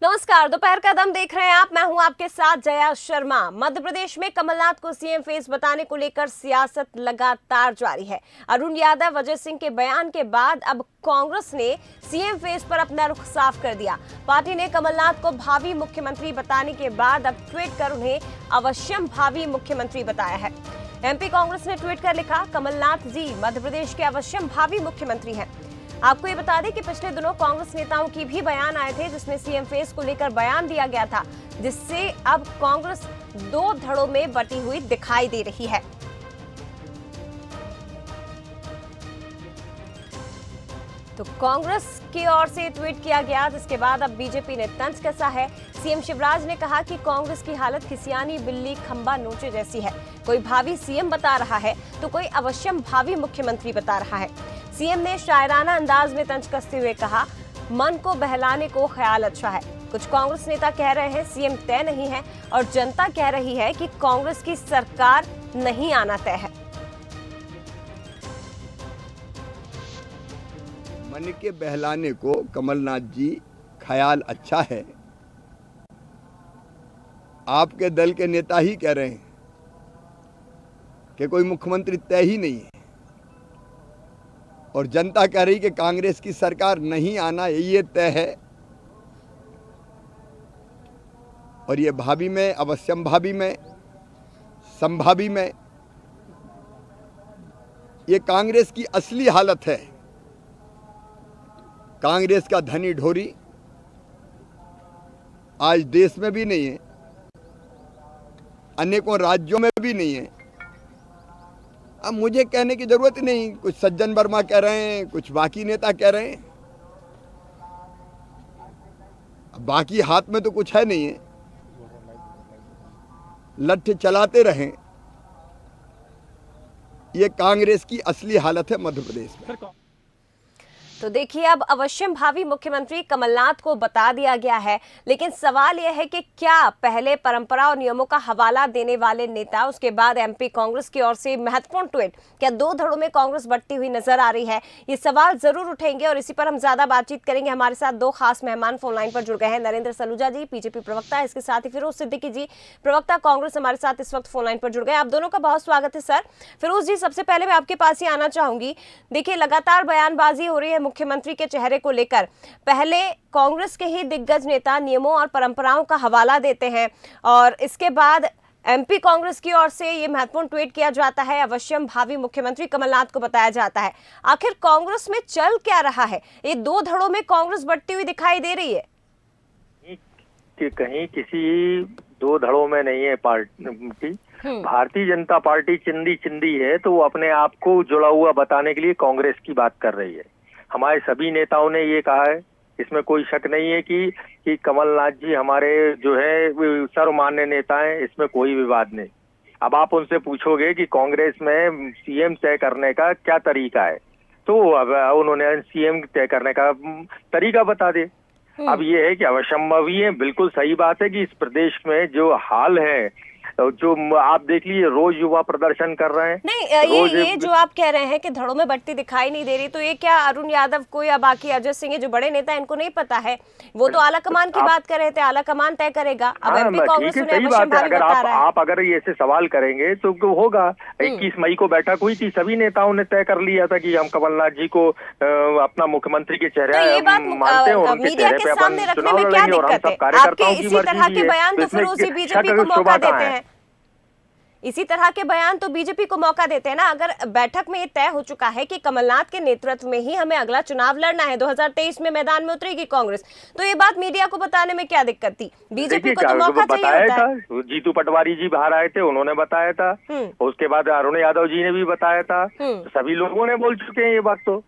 नमस्कार, दोपहर का दम देख रहे हैं आप। मैं हूं आपके साथ जया शर्मा। मध्य प्रदेश में कमलनाथ को सीएम फेस बताने को लेकर सियासत लगातार जारी है। अरुण यादव, अजय सिंह के बयान के बाद अब कांग्रेस ने सीएम फेस पर अपना रुख साफ कर दिया। पार्टी ने कमलनाथ को भावी मुख्यमंत्री बताने के बाद अब ट्वीट कर उन्हें अवश्यम भावी मुख्यमंत्री बताया है। एमपी कांग्रेस ने ट्वीट कर लिखा, कमलनाथ जी मध्य प्रदेश के अवश्यम भावी मुख्यमंत्री हैं। आपको ये बता दें कि पिछले दिनों कांग्रेस नेताओं की भी बयान आए थे, जिसमें सीएम फेस को लेकर बयान दिया गया था, जिससे अब कांग्रेस दो धड़ों में बटी हुई दिखाई दे रही है। तो कांग्रेस की ओर से ट्वीट किया गया, जिसके बाद अब बीजेपी ने तंज कसा है। सीएम शिवराज ने कहा कि कांग्रेस की हालत खिसियानी बिल्ली खंबा नोचे जैसी है। कोई भावी सीएम बता रहा है तो कोई अवश्यम भावी मुख्यमंत्री बता रहा है। सीएम ने शायराना अंदाज में तंज कसते हुए कहा, मन को बहलाने को ख्याल अच्छा है। कुछ कांग्रेस नेता कह रहे हैं सीएम तय नहीं है और जनता कह रही है कि कांग्रेस की सरकार नहीं आना तय है। मन के बहलाने को कमलनाथ जी ख्याल अच्छा है। आपके दल के नेता ही कह रहे हैं कि कोई मुख्यमंत्री तय ही नहीं है और जनता कह रही कि कांग्रेस की सरकार नहीं आना ये तय है। और ये भावी में, अवश्यम भावी में, संभावी में, ये कांग्रेस की असली हालत है। कांग्रेस का धनी ढोरी आज देश में भी नहीं है, अनेकों राज्यों में भी नहीं है। अब मुझे कहने की जरूरत ही नहीं, कुछ सज्जन वर्मा कह रहे हैं, कुछ बाकी नेता कह रहे हैं। अब बाकी हाथ में तो कुछ है नहीं है, लठ चलाते रहें। ये कांग्रेस की असली हालत है मध्य प्रदेश में। तो देखिए, अब अवश्यम भावी मुख्यमंत्री कमलनाथ को बता दिया गया है, लेकिन सवाल यह है कि क्या पहले परंपरा और नियमों का हवाला देने वाले नेता, उसके बाद एमपी कांग्रेस की ओर से महत्वपूर्ण ट्वीट, क्या दो धड़ों में कांग्रेस बढ़ती हुई नजर आ रही है? ये सवाल जरूर उठेंगे और इसी पर हम ज्यादा बातचीत करेंगे। हमारे साथ दो खास मेहमान फोन लाइन पर जुड़ गए हैं। नरेंद्र सलूजा जी, बीजेपी प्रवक्ता, इसके साथ ही फिरोज सिद्दीकी जी, प्रवक्ता कांग्रेस, हमारे साथ इस वक्त फोन लाइन पर जुड़ गए। आप दोनों का बहुत स्वागत है। सर फिरोज जी, सबसे पहले मैं आपके पास ही आना चाहूंगी। देखिए, लगातार बयानबाजी हो रही है मुख्यमंत्री के चेहरे को लेकर। पहले कांग्रेस के ही दिग्गज नेता नियमों और परंपराओं का हवाला देते हैं और इसके बाद एमपी कांग्रेस की ओर से ये महत्वपूर्ण ट्वीट किया जाता है, अवश्यम भावी मुख्यमंत्री कमलनाथ को बताया जाता है। आखिर कांग्रेस में चल क्या रहा है? ये दो धड़ों में कांग्रेस बढ़ती हुई दिखाई दे रही है कि कहीं किसी दो धड़ों में नहीं है पार्टी। भारतीय जनता पार्टी चिंदी चिंदी है, तो वो अपने आप को जुड़ा हुआ बताने के लिए कांग्रेस की बात कर रही है। हमारे सभी नेताओं ने ये कहा है, इसमें कोई शक नहीं है कि कमलनाथ जी हमारे जो है सर्वमान्य नेता हैं, इसमें कोई विवाद नहीं। अब आप उनसे पूछोगे कि कांग्रेस में सीएम तय करने का क्या तरीका है, तो अब उन्होंने सीएम तय करने का तरीका बता दे। अब ये है कि अवश्यंभावी है, बिल्कुल सही बात है कि इस प्रदेश में जो हाल है, जो आप देख लीजिए, रोज युवा प्रदर्शन कर रहे हैं। नहीं, ये जो आप कह रहे हैं कि धड़ों में बढ़ती दिखाई नहीं दे रही, तो ये क्या अरुण यादव को या बाकी अजय सिंह जो बड़े नेता, इनको नहीं पता है? वो तो आला कमान की बात कर रहे थे, आला कमान तय करेगा। अब एमपी कांग्रेस उन्हें अवश्यम भावी बता रहा है। आप अगर ये ऐसे सवाल करेंगे तो होगा। 21 मई को बैठक हुई थी, सभी नेताओं ने तय कर लिया था कि हम कमलनाथ जी को अपना मुख्यमंत्री के चेहरे मानते हैं, उनके चेहरे पे अपन चुनाव लड़ेंगे और हम सब कार्यकर्ताओं की मर्जी है। बीजेपी को मौका देते हैं, इसी तरह के बयान तो बीजेपी को मौका देते हैं ना। अगर बैठक में ये तय हो चुका है कि कमलनाथ के नेतृत्व में ही हमें अगला चुनाव लड़ना है, 2023 में मैदान में उतरेगी कांग्रेस, तो ये बात मीडिया को बताने में क्या दिक्कत थी? बीजेपी को तो मौका चाहिए होता है। जीतू पटवारी जी बाहर आए थे, उन्होंने बताया था। उसके बाद अरुण यादव जी ने भी बताया था। सभी लोगों ने बोल चुके हैं ये बात। तो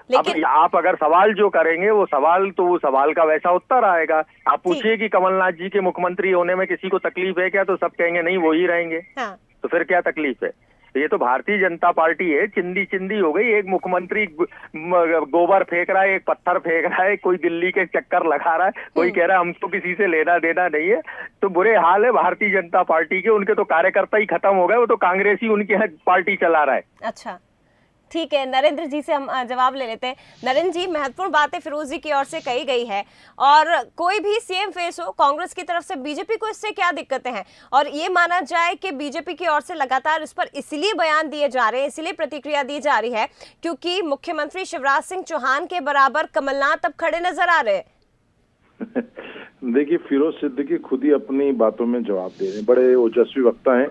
अब आप अगर सवाल जो करेंगे वो सवाल का वैसा उत्तर आएगा। आप पूछिए कि कमलनाथ जी के मुख्यमंत्री होने में किसी को तकलीफ है क्या, तो सब कहेंगे नहीं, वो ही रहेंगे। हाँ। तो फिर क्या तकलीफ है? ये तो भारतीय जनता पार्टी है, चिंदी चिंदी हो गई। एक मुख्यमंत्री गोबर फेंक रहा है, एक पत्थर फेंक रहा है, कोई दिल्ली के चक्कर लगा रहा है, कोई कह रहा है हमको किसी से लेना देना नहीं है। तो बुरे हाल है भारतीय जनता पार्टी के। उनके तो कार्यकर्ता ही खत्म हो गए, वो तो कांग्रेस ही उनकी पार्टी चला रहा है। अच्छा, ठीक है, नरेंद्र जी से हम जवाब ले लेते हैं। नरेंद्र जी, महत्वपूर्ण बातें फिरोज जी की ओर से कही गई है और कोई भी सीएम फेस हो कांग्रेस की तरफ से, बीजेपी को इससे क्या दिक्कतें हैं? और ये माना जाए कि बीजेपी की ओर से लगातार इस पर इसलिए बयान दिए जा रहे हैं, इसलिए प्रतिक्रिया दी जा रही है क्योंकि मुख्यमंत्री शिवराज सिंह चौहान के बराबर कमलनाथ अब खड़े नजर आ रहे हैं। देखिए, फिरोज सिद्दीकी खुद ही अपनी बातों में जवाब दे रहे हैं, बड़े ओजस्वी वक्ता हैं।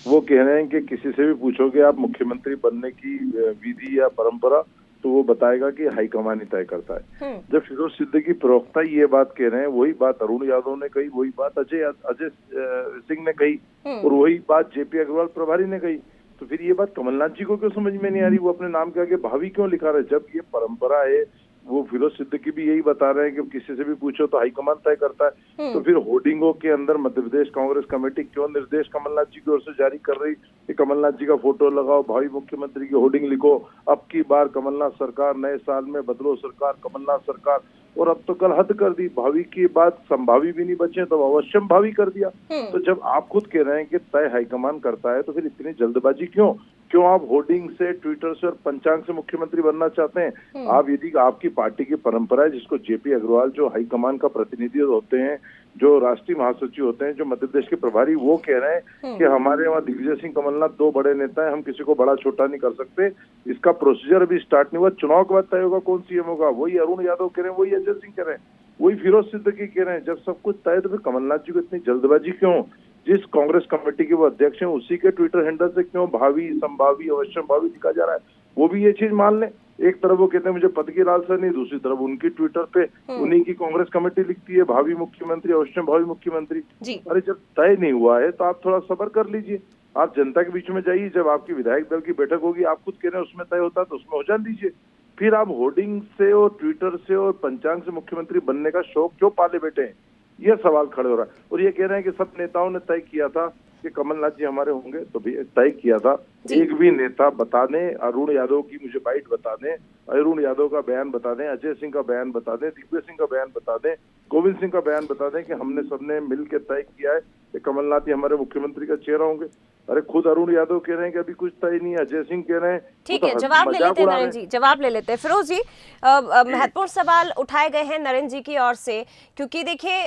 वो कह रहे हैं कि किसी से भी पूछोगे आप मुख्यमंत्री बनने की विधि या परंपरा, तो वो बताएगा कि हाईकमान ही तय करता है। जब फिरोज सिद्दीकी प्रवक्ता ये बात कह रहे हैं, वही बात अरुण यादव ने कही, वही बात अजय सिंह ने कही और वही बात जेपी अग्रवाल प्रभारी ने कही, तो फिर ये बात कमलनाथ जी को क्यों समझ में नहीं आ रही? वो अपने नाम के आगे भावी क्यों लिखा रहे? जब ये परंपरा है, वो फिरोज सिद्दीकी भी यही बता रहे हैं कि किसी से भी पूछो तो हाईकमान तय करता है। तो फिर होर्डिंगों के अंदर मध्य प्रदेश कांग्रेस कमेटी क्यों निर्देश कमलनाथ जी की ओर से जारी कर रही कि कमलनाथ जी का फोटो लगाओ, भावी मुख्यमंत्री की होर्डिंग लिखो, अब की बार कमलनाथ सरकार, नए साल में बदलो सरकार, कमलनाथ सरकार। और अब तो कल हद कर दी, भावी की बात संभावी भी नहीं बचे तो अवश्यम भावी कर दिया। तो जब आप खुद कह रहे हैं कि तय हाईकमान करता है, तो फिर इतनी जल्दबाजी क्यों? क्यों आप होर्डिंग से, ट्विटर से और पंचांग से मुख्यमंत्री बनना चाहते हैं? आप यदि आपकी पार्टी की परंपरा है, जिसको जेपी अग्रवाल जो हाईकमान का प्रतिनिधि होते हैं, जो राष्ट्रीय महासचिव होते हैं, जो मध्य प्रदेश के प्रभारी, वो कह रहे हैं कि हमारे वहाँ दिग्विजय सिंह, कमलनाथ दो बड़े नेता हैं, हम किसी को बड़ा छोटा नहीं कर सकते। इसका प्रोसीजर अभी स्टार्ट नहीं हुआ, चुनाव के बाद तय होगा कौन सीएम होगा। वही अरुण यादव कह रहे हैं, वही अजय सिंह कह रहे हैं, वही फिरोज सिद्दीकी कह रहे हैं। जब सब कुछ तय, तो फिर कमलनाथ जी को इतनी जल्दबाजी क्यों? जिस कांग्रेस कमेटी के वो अध्यक्ष हैं, उसी के ट्विटर हैंडल से क्यों भावी, संभावी, अवश्यम भावी लिखा जा रहा है? वो भी ये चीज मान लें। एक तरफ वो कहते हैं मुझे पद की लालसा नहीं, दूसरी तरफ उनकी ट्विटर पे उन्हीं की कांग्रेस कमेटी लिखती है भावी मुख्यमंत्री, अवश्यम भावी मुख्यमंत्री। अरे जब तय नहीं हुआ है तो आप थोड़ा सब्र कर लीजिए, आप जनता के बीच में जाइए। जब आपकी विधायक दल की बैठक होगी, आप खुद कह रहे हैं उसमें तय होता तो उसमें हो जाने दीजिए। फिर आप होर्डिंग से और ट्विटर से और पंचांग से मुख्यमंत्री बनने का शौक क्यों पाले बैठे हैं? यह सवाल खड़े हो रहा है। और ये कह रहे हैं कि सब नेताओं ने तय किया था कि कमलनाथ जी हमारे होंगे, तो भी तय किया था। एक भी नेता बता दें, अरुण यादव की मुझे बाइट बता दें, अरुण यादव का बयान बता दें, अजय सिंह का बयान बता दें, दिग्विजय सिंह का बयान बता दें, गोविंद सिंह का बयान बता दें कि हमने सबने मिल के तय किया है कि कमलनाथ जी हमारे मुख्यमंत्री का चेहरा होंगे। अरे खुद अरुण यादव कह रहे हैं कि अभी कुछ तय नहीं है, अजय सिंह कह रहे हैं। ठीक है, जवाब ले लेते हैं नरेंद्र जी, जवाब ले लेते हैं। फिरोज जी, महत्वपूर्ण सवाल उठाए गए हैं नरेंद्र जी की ओर से, क्योंकि देखिए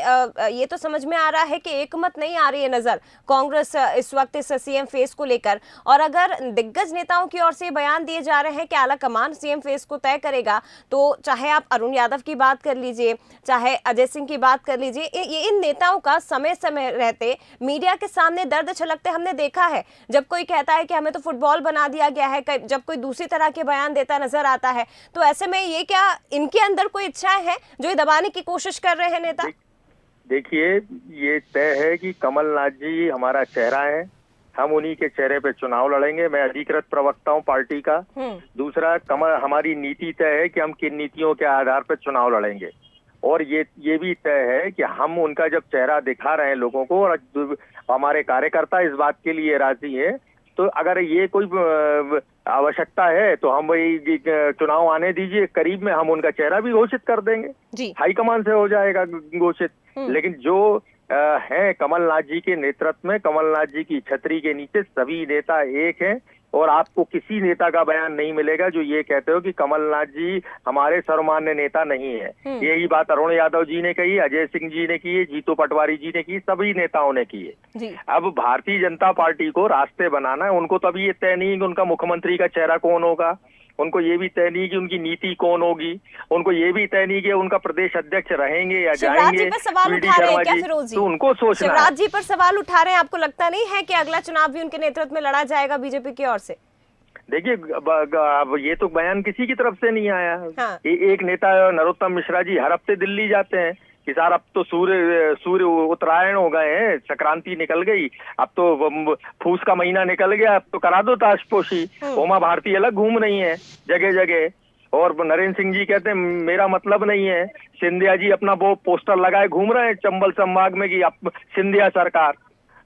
ये तो समझ में आ रहा है कि एकमत नहीं आ रही है नजर कांग्रेस इस वक्त इस सीएम फेस को लेकर। और अगर दिग्गज नेताओं की ओर से बयान दिए जा रहे हैं कि आला कमान सीएम फेस को तय करेगा, तो चाहे आप अरुण यादव की बात कर लीजिए, चाहे अजय सिंह की बात कर लीजिए, ये इन नेताओं का समय समय रहते मीडिया के सामने दर्द छलकते हमने देखा है। जब कोई कहता है कि हमें तो फुटबॉल बना दिया गया है, जब कोई दूसरी तरह के बयान देता नजर आता है, तो ऐसे में ये क्या इनके अंदर कोई इच्छाएं हैं जो ये दबाने की कोशिश कर रहे हैं नेता? देखिए, ये तय है कि कमलनाथ जी हमारा चेहरा है, हम उन्हीं के चेहरे पे चुनाव लड़ेंगे। मैं अधिकृत प्रवक्ता हूं पार्टी का। दूसरा, हमारी नीति तय है कि हम किन नीतियों के आधार पर चुनाव लड़ेंगे। और ये भी तय है कि हम उनका जब चेहरा दिखा रहे हैं लोगों को, और हमारे कार्यकर्ता इस बात के लिए राजी है, तो अगर ये कोई आवश्यकता है तो हम वही चुनाव आने दीजिए, करीब में हम उनका चेहरा भी घोषित कर देंगे, हाईकमान से हो जाएगा घोषित। लेकिन जो है कमलनाथ जी के नेतृत्व में, कमलनाथ जी की छतरी के नीचे सभी नेता एक हैं, और आपको किसी नेता का बयान नहीं मिलेगा जो ये कहते हो कि कमलनाथ जी हमारे सर्वमान्य नेता नहीं है। यही बात अरुण यादव जी ने कही, अजय सिंह जी ने की है, जीतू पटवारी जी ने की, सभी नेताओं ने की है। अब भारतीय जनता पार्टी को रास्ते बनाना है, उनको तो अभी ये तय नहीं कि उनका मुख्यमंत्री का चेहरा कौन होगा, उनको ये भी तय नहीं कि उनकी नीति कौन होगी, उनको ये भी तय नहीं कि उनका प्रदेश अध्यक्ष रहेंगे या जाएंगे। सवाल उठा रहे हैं क्या फिरोज जी? तो उनको सोचना। शिवराज जी पर सवाल उठा रहे हैं, आपको लगता नहीं है कि अगला चुनाव भी उनके नेतृत्व में लड़ा जाएगा बीजेपी की ओर से? देखिए, अब ये तो बयान किसी की तरफ से नहीं आया। एक नेता नरोत्तम मिश्रा जी हर हफ्ते दिल्ली जाते हैं कि सर अब तो सूर्य उत्तरायण हो गए हैं, संक्रांति निकल गई, अब तो फूस का महीना निकल गया, अब तो करा दो ताशपोशी। उमा भारती अलग घूम रही है जगह जगह, और नरेंद्र सिंह जी कहते हैं मेरा मतलब नहीं है। सिंधिया जी अपना वो पोस्टर लगाए घूम रहे हैं चंबल संभाग में कि अब सिंधिया सरकार।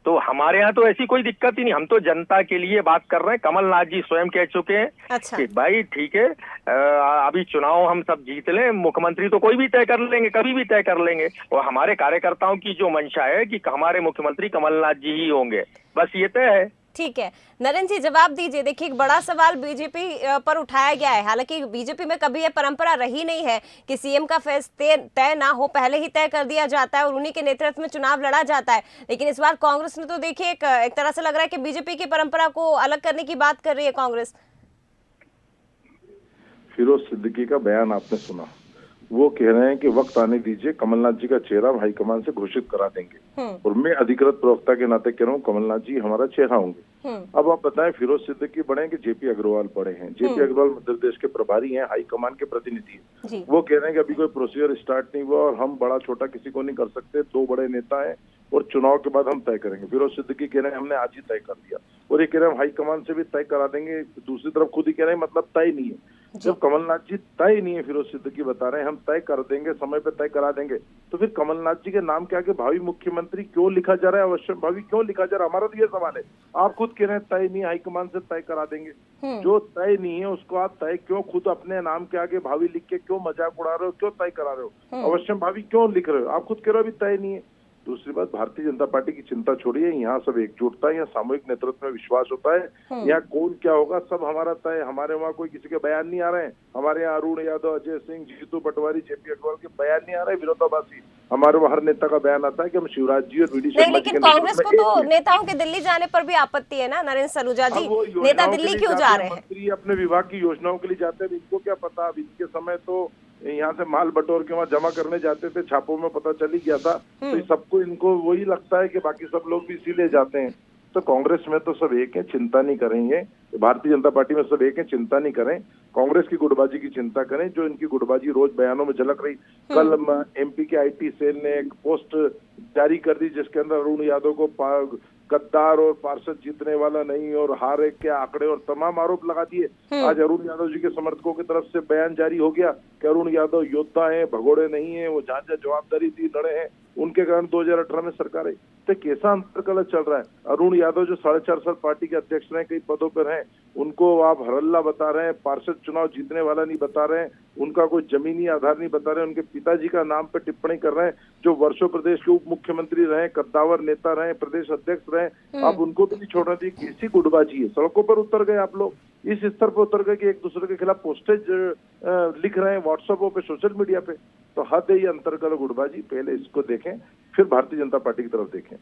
तो हमारे यहाँ तो ऐसी कोई दिक्कत ही नहीं, हम तो जनता के लिए बात कर रहे हैं। कमलनाथ जी स्वयं कह चुके हैं कि भाई ठीक है, अभी चुनाव हम सब जीत लें, मुख्यमंत्री तो कोई भी तय कर लेंगे, कभी भी तय कर लेंगे, और हमारे कार्यकर्ताओं की जो मंशा है कि हमारे मुख्यमंत्री कमलनाथ जी ही होंगे, बस ये तय है। ठीक है, नरेंद्र जी जवाब दीजिए। देखिए, एक बड़ा सवाल बीजेपी पर उठाया गया है। हालांकि बीजेपी में कभी यह परंपरा रही नहीं है कि सीएम का फैसला तय ना हो, पहले ही तय कर दिया जाता है और उन्हीं के नेतृत्व में चुनाव लड़ा जाता है। लेकिन इस बार कांग्रेस ने तो देखिए एक तरह से लग रहा है कि बीजेपी की परंपरा को अलग करने की बात कर रही है कांग्रेस। फिरोज सिद्दीकी का बयान आपने सुना, वो कह रहे हैं कि वक्त आने दीजिए, कमलनाथ जी का चेहरा हम हाईकमान से घोषित करा देंगे। और मैं अधिकृत प्रवक्ता के नाते कह रहा हूँ, कमलनाथ जी हमारा चेहरा होंगे। अब आप बताएं, फिरोज सिद्दीकी बड़े हैं कि जेपी अग्रवाल बड़े हैं? जेपी अग्रवाल मध्य प्रदेश के प्रभारी हैं, हाईकमान के प्रतिनिधि हैं। वो कह रहे हैं कि अभी कोई प्रोसीजर स्टार्ट नहीं हुआ और हम बड़ा छोटा किसी को नहीं कर सकते, 2 बड़े नेता हैं और चुनाव के बाद हम तय करेंगे। फिरोज सिद्दीकी कह रहे हैं हमने आज ही तय कर दिया, और ये कह रहे हैं हम हाईकमान से भी तय करा देंगे। दूसरी तरफ खुद ही कह रहे हैं मतलब तय नहीं है। जब कमलनाथ जी तय नहीं है, फिरोज सिद्दीकी बता रहे हैं हम तय कर देंगे, समय पे तय करा देंगे, तो फिर कमलनाथ जी के नाम के आगे भावी मुख्यमंत्री क्यों लिखा जा रहा है, अवश्य भावी क्यों लिखा जा रहा है? हमारा तो ये सवाल है। आप खुद कह रहे हैं तय नहीं, हाईकमान से तय करा देंगे। जो तय नहीं है उसको आप तय क्यों खुद अपने नाम के आगे भावी लिख के क्यों मजाक उड़ा रहे हो, क्यों तय करा रहे हो? अवश्य भावी क्यों लिख रहे हो? आप खुद कह रहे हो अभी तय नहीं है। दूसरी बात, भारतीय जनता पार्टी की चिंता छोड़िए, यहाँ सब एकजुटता है, यहाँ सामूहिक नेतृत्व में विश्वास होता है। यहाँ कौन क्या होगा सब हमारा तय। हमारे वहाँ कोई किसी के बयान नहीं आ रहे हैं। हमारे यहाँ अरुण यादव, अजय सिंह, जीतू पटवारी, जेपी अग्रवाल के बयान नहीं आ रहे, विरोधाभासी। हमारे वहाँ हर नेता का बयान आता है कि हम शिवराज जी और वीडी शर्मा जी। लेकिन कांग्रेस को तो नेताओं के दिल्ली जाने पर भी आपत्ति है ना नरेंद्र सलूजा जी, नेता दिल्ली क्यों जा रहे हैं? मंत्री अपने विभाग की योजनाओं के लिए जाते हैं, इनको क्या पता? अब इनके समय तो यहाँ से माल बटोर के वहाँ जमा करने जाते थे, छापों में पता चल ही गया था। तो सबको इनको वही लगता है कि बाकी सब लोग भी इसीलिए जाते हैं। तो कांग्रेस में तो सब एक है, चिंता नहीं करेंगे। भारतीय जनता पार्टी में सब एक है, चिंता नहीं करें। कांग्रेस की गुटबाजी की चिंता करें, जो इनकी गुटबाजी रोज बयानों में झलक रही। कल एमपी के आईटी सेल ने एक पोस्ट जारी कर दी जिसके अंदर अरुण यादव को गद्दार और पार्षद जीतने वाला नहीं और हारे के आंकड़े और तमाम आरोप लगा दिए। आज अरुण यादव जी के समर्थकों की तरफ से बयान जारी हो गया कि अरुण यादव योद्धा हैं, भगोड़े नहीं हैं, वो जहाँ जवाबदारी दी लड़े हैं, उनके कारण 2018 में सरकार आई। तो कैसा अंतर्कलह चल रहा है? अरुण यादव जो 4.5 साल पार्टी के अध्यक्ष रहे, कई पदों पर हैं, उनको आप हरल्ला बता रहे हैं, पार्षद चुनाव जीतने वाला नहीं बता रहे हैं, उनका कोई जमीनी आधार नहीं बता रहे हैं, उनके पिताजी का नाम पे टिप्पणी कर रहे हैं, जो वर्षों प्रदेश के उप मुख्यमंत्री रहे, कद्दावर नेता रहे, प्रदेश अध्यक्ष रहे, आप उनको भी नहीं छोड़ना चाहिए। कैसी गुटबाजी है? सड़कों पर उतर गए आप लोग, इस स्तर पर उतर गए कि एक दूसरे के खिलाफ पोस्टेज लिख रहे हैं व्हाट्सएपों पे, सोशल मीडिया पे। तो हद है ये अंतर्गत गुटबाजी। पहले इसको देखें, फिर भारतीय जनता पार्टी की तरफ देखें।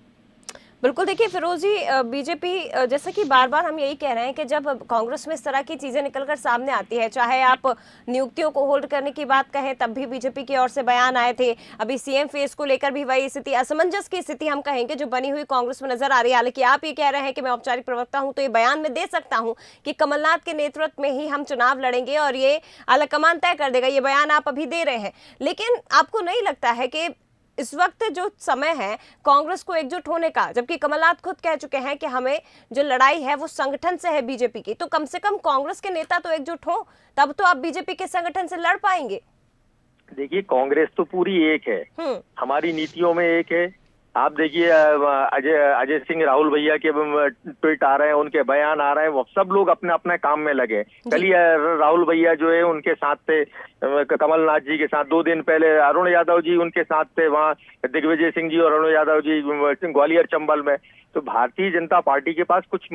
बिल्कुल, देखिए फिरोज जी, बीजेपी जैसे कि बार बार हम यही कह रहे हैं कि जब कांग्रेस में इस तरह की चीजें निकलकर सामने आती है, चाहे आप नियुक्तियों को होल्ड करने की बात कहें, तब भी बीजेपी की ओर से बयान आए थे। अभी सीएम फेस को लेकर भी वही स्थिति, असमंजस की स्थिति हम कहेंगे जो बनी हुई कांग्रेस में नजर आ रही है। हालांकि आप ये कह रहे हैं कि मैं औपचारिक प्रवक्ता हूं तो ये बयान में दे सकता हूं कि कमलनाथ के नेतृत्व में ही हम चुनाव लड़ेंगे और ये आलाकमान तय कर देगा, ये बयान आप अभी दे रहे हैं। लेकिन आपको नहीं लगता है कि इस वक्त जो समय है कांग्रेस को एकजुट होने का, जबकि कमलनाथ खुद कह चुके हैं कि हमें जो लड़ाई है वो संगठन से है बीजेपी की, तो कम से कम कांग्रेस के नेता तो एकजुट हो, तब तो आप बीजेपी के संगठन से लड़ पाएंगे। देखिए, कांग्रेस तो पूरी एक है, हमारी नीतियों में एक है। आप देखिए, अजय सिंह, राहुल भैया के ट्वीट आ रहे हैं, उनके बयान आ रहे हैं, वो सब लोग अपने अपने काम में लगे। कल ही राहुल भैया जो है उनके साथ थे, कमलनाथ जी के साथ। 2 दिन पहले अरुण यादव जी उनके साथ थे वहाँ, दिग्विजय सिंह जी और अरुण यादव जी ग्वालियर चंबल में। तो भारतीय जनता पार्टी के पास कुछ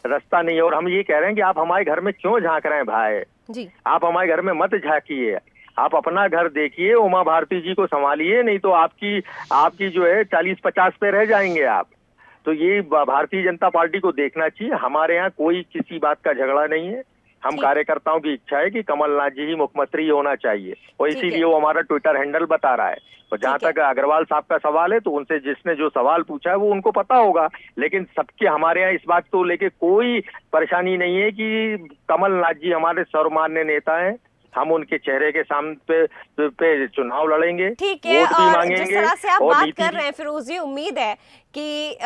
रास्ता नहीं है। और हम ये कह रहे हैं कि आप हमारे घर में क्यों झांक रहे हैं भाई जी? आप हमारे घर में मत झांकिए, आप अपना घर देखिए, उमा भारती जी को संभालिए, नहीं तो आपकी जो है 40-50 पे रह जाएंगे आप। तो ये भारतीय जनता पार्टी को देखना चाहिए। हमारे यहाँ कोई किसी बात का झगड़ा नहीं है। हम कार्यकर्ताओं की इच्छा है कि कमलनाथ जी ही मुख्यमंत्री होना चाहिए, और इसीलिए वो हमारा ट्विटर हैंडल बता रहा है। और जहाँ तक अग्रवाल साहब का सवाल है, तो उनसे जिसने जो सवाल पूछा है वो उनको पता होगा। लेकिन सबके हमारे यहाँ इस बात को लेके कोई परेशानी नहीं है कि कमलनाथ जी हमारे सर्वमान्य नेता हैं, हम उनके चेहरे के सामने पे चुनाव लड़ेंगे, ठीक है। वोट भी और मांगेंगे। जिस तरह से आप बात कर रहे हैं फिरोज जी, उम्मीद है कि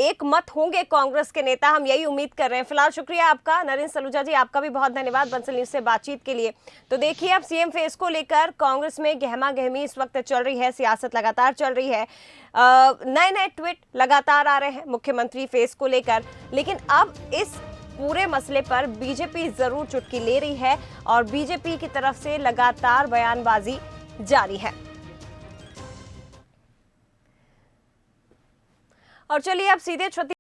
एक मत होंगे कांग्रेस के नेता, हम यही उम्मीद कर रहे हैं। फिलहाल शुक्रिया आपका नरेंद्र सलूजा जी, आपका भी बहुत धन्यवाद बंसल न्यूज से बातचीत के लिए। तो देखिए, अब सीएम फेस को लेकर कांग्रेस में गहमा गहमी इस वक्त चल रही है, सियासत लगातार चल रही है, नए नए ट्वीट लगातार आ रहे हैं मुख्यमंत्री फेस को लेकर। लेकिन अब इस पूरे मसले पर बीजेपी जरूर चुटकी ले रही है और बीजेपी की तरफ से लगातार बयानबाजी जारी है। और चलिए अब सीधे